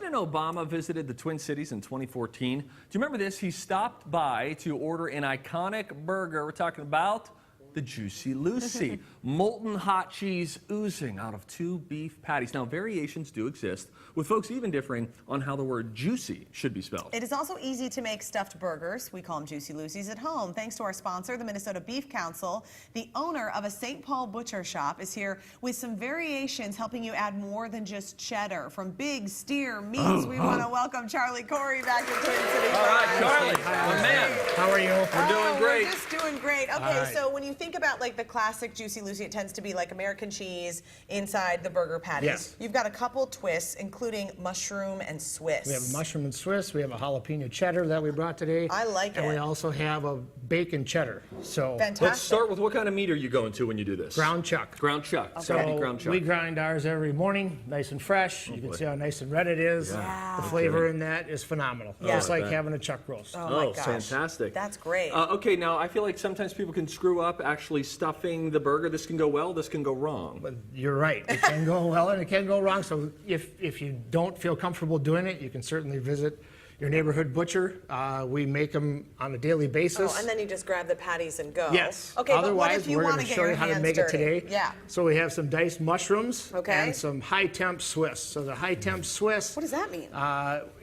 President Obama visited the Twin Cities in 2014. Do you remember this? He stopped by to order an iconic burger. We're talking about the Juicy Lucy. Molten hot cheese oozing out of 2 beef patties. Now, variations do exist, with folks even differing on how the word juicy should be spelled. It is also easy to make stuffed burgers. We call them Juicy Lucy's at home. Thanks to our sponsor, the Minnesota Beef Council. The owner of a St. Paul butcher shop is here with some variations helping you add more than just cheddar. From big steer meats, we want to welcome Charlie Corey back to Twin Cities. All right, Charlie, my man. How are you? We're doing great. We're just doing great. Okay, so when you think about like the classic Juicy Lucy, it tends to be like American cheese inside the burger patties. Yes. You've got a couple twists, including mushroom and Swiss. We have a mushroom and Swiss. We have a jalapeno cheddar that we brought today. I like And it. we also have a bacon cheddar. So Fantastic. Let's start with what kind of meat are you going to when you do this? ground chuck. Ground chuck. So Okay, ground chuck. we grind ours every morning, nice and fresh. You can see how nice and red it is. Yeah. The flavor in that is phenomenal. Yeah. Just like I bet. having a chuck roast. Oh my Oh, gosh. fantastic. That's great. Okay, now I feel like sometimes people can screw up actually stuffing the burger. This can go well, this can go wrong. But you're right. It can go well and it can go wrong. So if you don't feel comfortable doing it, you can certainly visit your neighborhood butcher. We make them on a daily basis. Oh, and then you just grab the patties and go. Yes. Okay, but what Otherwise, if you we're want going to to get show your you how to hands make dirty? it today. Yeah. So we have some diced mushrooms Okay. and some high temp Swiss. So the high temp Swiss, What does that mean?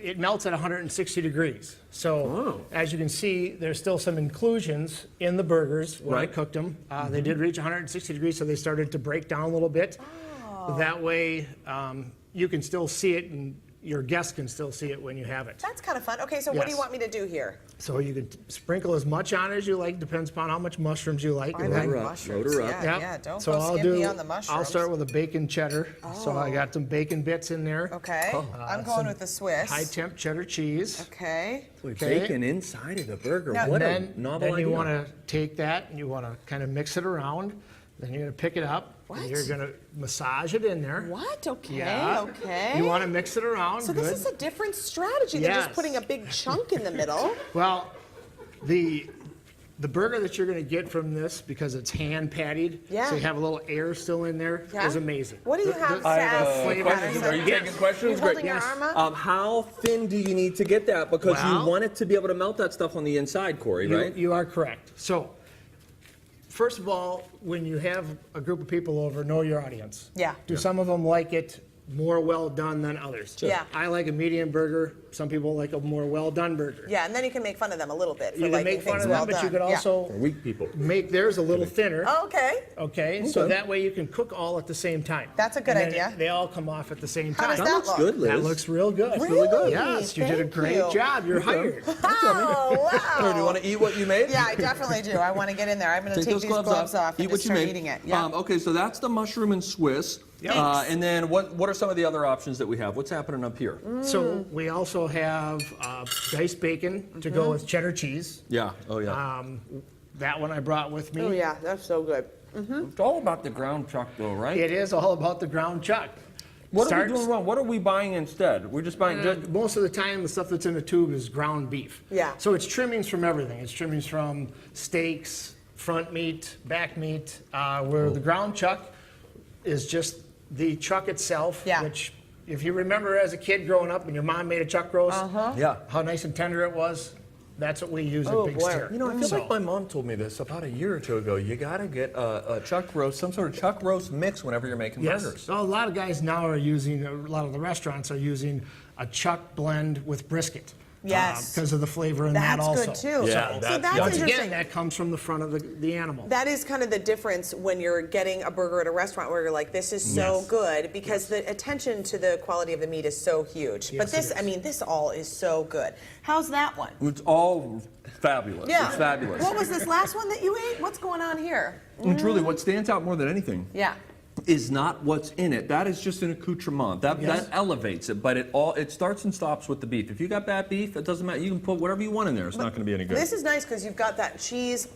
it melts at 160 degrees. So as you can see, there's still some inclusions in the burgers when I Right. cooked them. They did reach 160 degrees, so they started to break down a little bit. That way, you can still see it, and your guests can still see it when you have it. That's kind of fun. Okay, so what do you Yes. want me to do here? So you can sprinkle as much on as you like, depends upon how much mushrooms you like. I And like then- her up, mushrooms. load her up. Yeah, Yep. yeah, don't So go I'll skimpy do- on the mushrooms. I'll start with a bacon cheddar. So I got some bacon bits in there. Okay, I'm going with the Swiss. High temp cheddar cheese. Okay. Bacon inside of the burger. Now- What a Then novel you idea. want to take that and you want to kind of mix it around. Then you're going to pick it up. What? And you're going to massage it in there. What? Okay, Yeah. okay. You want to mix it around. So Good. this is a different strategy than just Yes. putting a big chunk in the middle. Well, the burger that you're going to get from this, because it's hand patted, Yeah. so you have a little air still in there, Yeah. is amazing. What do you The- have, the- Seth? flavor- Patterson? Are you taking questions? You Great. holding your Yes. arm up? How thin do you need to get that? Because Well- you want it to be able to melt that stuff on the inside, Corey, right? You are correct. So, first of all, when you have a group of people over, know your audience. Yeah. Do some of them like it more well done than others? Yeah. I like a medium burger. Some people like a more well done burger. Yeah, and then you can make fun of them a little bit for You can liking make fun things of well them, but you done. could Yeah. also For weak people. make theirs a little thinner. Oh, okay. Okay, so that way you can cook all at the same time. That's a good And then idea. They all come off at the same How time. does That that looks look? good, Liz. That looks real good. Really good. Yes, you did a Thank great you. job. You're hired. Oh, wow. Do you want to eat what you made? Yeah, I definitely do. I want to get in there. I'm going to take those these gloves off and Eat just what you start made. eating it. Yeah. Okay, so that's the mushroom and Swiss. Yep. And then what are some of the other options that we have? What's happening up here? So we also have diced bacon to go with cheddar cheese. Yeah. Oh, yeah. That one I brought with me. Oh, yeah, that's so good. It's all about the ground chuck, though, right? It is all about the ground chuck. What are Starts- we doing wrong? What are we buying instead? We're just buying just Most of the time, the stuff that's in the tube is ground beef. Yeah. So it's trimmings from everything. It's trimmings from steaks, front meat, back meat, where the ground chuck is just the chuck itself, Yeah. which if you remember as a kid growing up and your mom made a chuck roast, yeah. how nice and tender it was, that's what we use Oh, at Big boy. Steer. You know, I feel So- like my mom told me this about a year or two ago. You got to get a chuck roast, some sort of chuck roast mix whenever you're making Yes. burgers. So a lot of guys now are using, a lot of the restaurants are using a chuck blend with brisket. Yes. Because of the flavor in that That's also. good, too. Yeah, So that's- that's Once interesting. again, that comes from the front of the animal. That is kind of the difference when you're getting a burger at a restaurant where you're like, this is so Yes. good, because the attention to the quality of the meat is so huge. But Yes, this, it is. I mean, this all is so good. How's that one? It's all fabulous. Yeah. It's fabulous. What was this last one that you ate? What's going on here? And truly, what stands out more than anything Yeah. is not what's in it. That is just an accoutrement. That elevates it, but it starts and stops with the beef. If you got bad beef, it doesn't matter. You can put whatever you want in there. It's not going to be any good. This is nice because you've got that cheese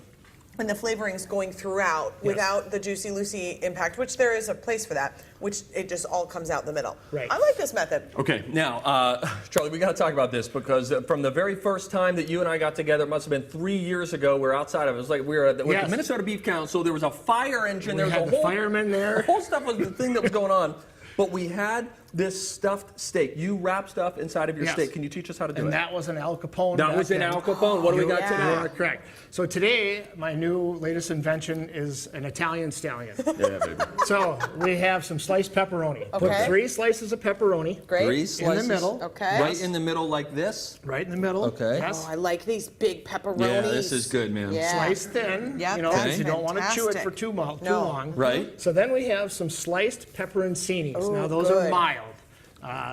and the flavorings going throughout without the Juicy Lucy impact, which there is a place for that, which it just all comes out in the middle. Right. I like this method. Okay, now, Charlie, we got to talk about this because from the very first time that you and I got together, it must have been 3 years ago. We're outside of it. It was like we were at the Yes. Minnesota Beef Council. There was a fire engine. We There was had a the whole firemen there. The whole stuff was the thing that was going on. But we had this stuffed steak. You wrap stuff inside of your Yes. steak. Can you teach us how to do And it? that was an Al Capone. That back was an then. Al Capone. What do we got yeah. today? You are correct. So today, my new latest invention is an Italian stallion. Yeah, baby. So we have some sliced pepperoni. Put Okay. 3 slices of pepperoni. Great. 3 In the slices. middle. Okay. Right in the middle like this. Right in the middle. Okay. Yes. Oh, I like these big pepperonis. Yeah, this is good, man. Yeah. Sliced thin. Yep, you know, that's because you don't want to chew it for fantastic. too No. long. Right. So then we have some sliced pepperoncinis. Ooh, Now those good. are mild.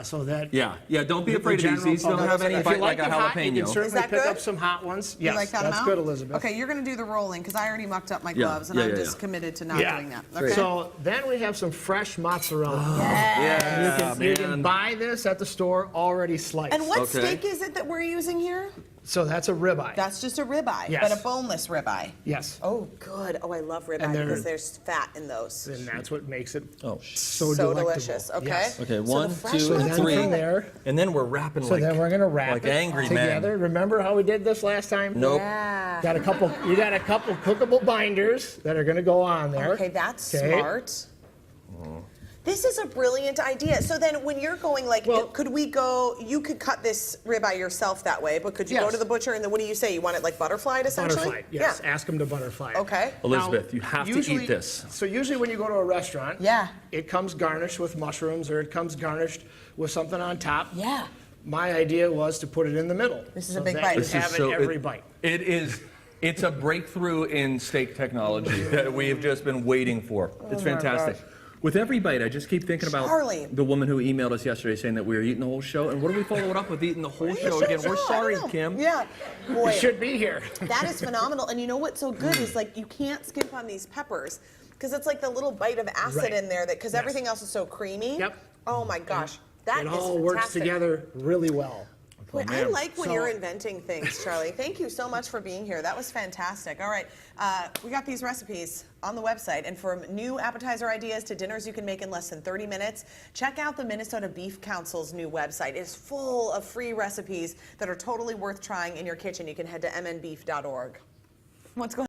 So that Yeah. Don't be the afraid of general these. These don't public- have any If bite you like a it hot, you can jalapeno. certainly Is that pick good? up some hot ones. You Yes, like that that's amount? good, Elizabeth. Okay, you're going to do the rolling because I already mucked up my Yeah, gloves and yeah, I'm yeah, just yeah. committed to not doing that. Great. Okay. So then we have some fresh mozzarella. Yeah, You man. can buy this at the store already sliced. And what Okay. steak is it that we're using here? So that's a ribeye. That's just a ribeye, Yes. but a boneless ribeye. Yes. Oh, good. Oh, I love ribeye And they're- because there's fat in those. And that's what makes it Oh, so So delectable. delicious. Okay. Yes. Okay, So the 1, fresh 2, So and then 3. from there, And then we're wrapping so like then we're gonna wrap like it angry together. men. Remember how we did this last time? Nope. Yeah. You got a couple cookable binders that are gonna go on there. Okay, that's Okay. smart. This is a brilliant idea. So then when you're going like, Well- could we go, you could cut this ribeye yourself that way, but could you go Yes. to the butcher and then what do you say? You want it like butterflied essentially? Butterfly. Yes. Yeah. Ask them to butterfly. it. Okay. Elizabeth, Now, you have to usually- eat this. So usually when you go to a restaurant, Yeah. it comes garnished with mushrooms or it comes garnished with something on top. Yeah. My idea was to put it in the middle. This is so a big that bite. you This have it every bite. It is. It's a breakthrough in steak technology that we have just been waiting for. It's fantastic. With every bite, I just keep thinking about Charlie. the woman who emailed us yesterday saying that we were eating the whole show. And what do we follow it up with eating the whole show again? We're sorry, Kim. Yeah. Boy, It should be here. that is phenomenal. And you know what's so good is like you can't skimp on these peppers because it's like the little bite of acid Right. in there that because Yes. everything else is so creamy. Yep. Oh my gosh. That It is all works fantastic. together really well. Boy, I man. like when So- you're inventing things, Charlie. Thank you so much for being here. That was fantastic. All right, we got these recipes on the website, and from new appetizer ideas to dinners you can make in less than 30 minutes, check out the Minnesota Beef Council's new website. It's full of free recipes that are totally worth trying in your kitchen. You can head to mnbeef.org. What's going on?